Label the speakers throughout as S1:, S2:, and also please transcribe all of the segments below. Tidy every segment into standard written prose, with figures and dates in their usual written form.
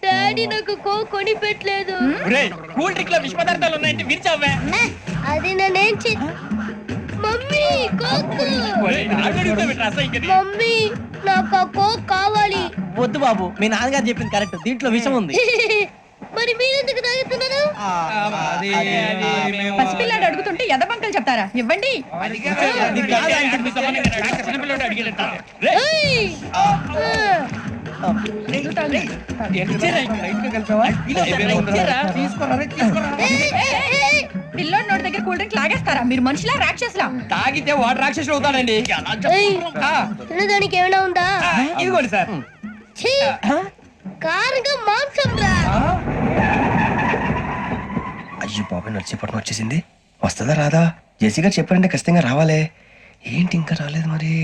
S1: Daddy నాకు కొని పెట్టలేదు.
S2: కూల్ డ్రింక్ లో విష పదార్థాలు ఉన్నాయంటే విరిచావే.
S1: అది నేనేం మమ్మీ కోక్. మమ్మీ నాకు ఆ కోక్ కావాలి.
S3: వద్దు బాబు, మీ నాన్నగారు చెప్పింది కరెక్ట్, దీంట్లో విషయం ఉంది.
S1: మరి మీరెందుకు తాగుతున్నారు?
S4: పసిపిల్లాడు అడుగుతుంటే ఎదబంకలు చెప్తారా? ఇవ్వండి. పిల్లోడి నోటి దగ్గర కూల్ డ్రింక్ లాగేస్తారా? మీరు మనుషులా రాక్షసులా?
S2: తాగితే వాడు రాక్షసుడు అవుతాడండి.
S1: తినడానికి ఏమైనా ఉందా?
S2: ఇదిగోండి సార్.
S1: కారంగా మాంసం రా.
S5: అయ్యో బాబాయ్, నడిచేపట్నం వచ్చేసింది. వస్తుందా రాదా? జేసీ గారు చెప్పారంటే ఖచ్చితంగా రావాలే. ఏంటి ఇంకా రాలేదు మరి?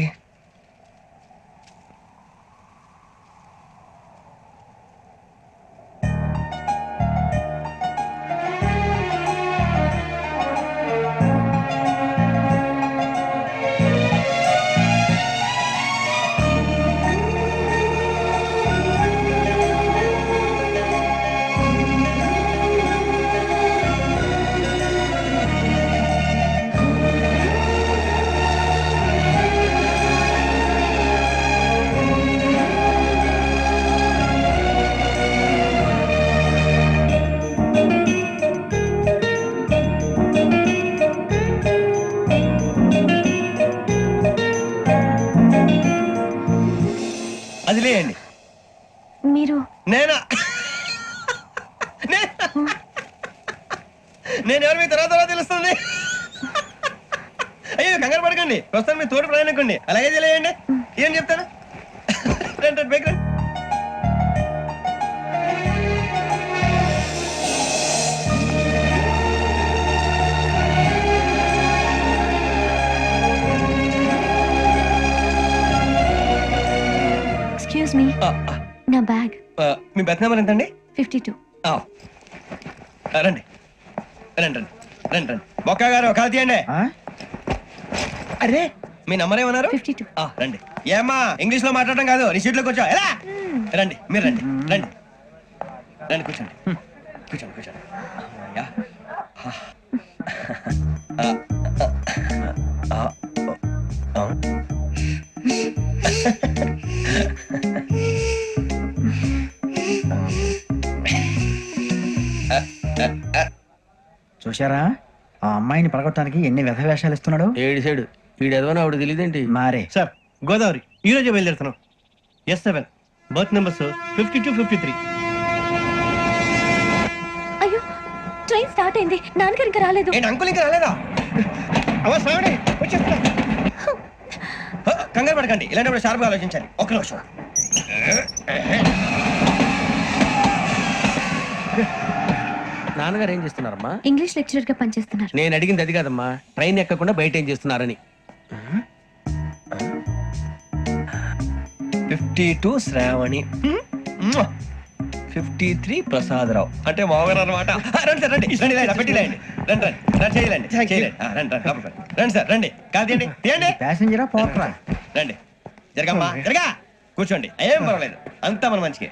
S5: అది లేయండి.
S1: మీరు
S5: నేను ఎవరు మీ తర్వాత తెలుస్తుంది. అయ్యో కంగారు పడకండి, ప్రస్తుతం మీ తోటి ప్రయాణకండి. అలాగే తెలియండి. ఏం చెప్తాను? రండి బైక్ రండి.
S1: ఎక్స్క్యూజ్ మీ, నా బ్యాగ్.
S5: మీ బెత్ నెంబర్ ఎంతండి?
S1: 52.
S5: రండి రండి రండి రండి రండి. బొక్క గారు కాల్ తీయండి. అరే మీ నంబర్ ఏమన్నారు?
S1: 52.
S5: రండి. ఏమ్మా ఇంగ్లీష్ లో మాట్లాడడం కాదు, నీ సీట్లోకి వచ్చా. ఎలా రండి, మీరు రండి రండి రండి, కూర్చోండి కూర్చోండి కూర్చోండి. యా.
S6: చూశారా ఆ అమ్మాయిని పడగొట్టడానికి ఎన్ని వ్యధ వేషాలు ఇస్తున్నాడు?
S3: ఏడు సైడు వీడెదవని ఆవిడ తెలియదేంటి?
S6: మారే
S5: సార్ గోదావరి ఈ రోజే బయలుదేరుతున్నాం. S7 berth numbers 52, 53.
S1: అయ్యో, ట్రైన్ స్టార్ట్ అయింది. నాన్నగారు ఇంకా రాలేదు.
S5: ఏంటి అంకుల్ ఇంకా రాలేదా? కంగారు పడకండి, ఇలాంటప్పుడు షార్ప్గా ఆలోచించాలి. ఒక్క నిమిషం.
S3: నాన్నగారు ఏం చేస్తున్నారమ్మా?
S1: ఇంగ్లీష్ లెక్చరర్ గా పనిచేస్తున్నారు.
S3: నేను అడిగింది అది కాదమ్మా, ట్రైన్ ఎక్కకుండా బయట ఏం చేస్తున్నారని.
S5: 52 శ్రావణి, 53 ప్రసాదరావు అంటే మామగారు అనమాట. రండి సార్, రండి రండి, పెట్టి రండి రండి రండి చేయాలండి చేయాలండి. రండి సార్, రండి. కాదు తీయండి తీయండి.
S6: ప్యాసింజరా పోట్రా?
S5: రండి, జరగమ్మా జరగా, కూర్చోండి. ఏం పర్వాలేదు, అంతా మన మంచికి.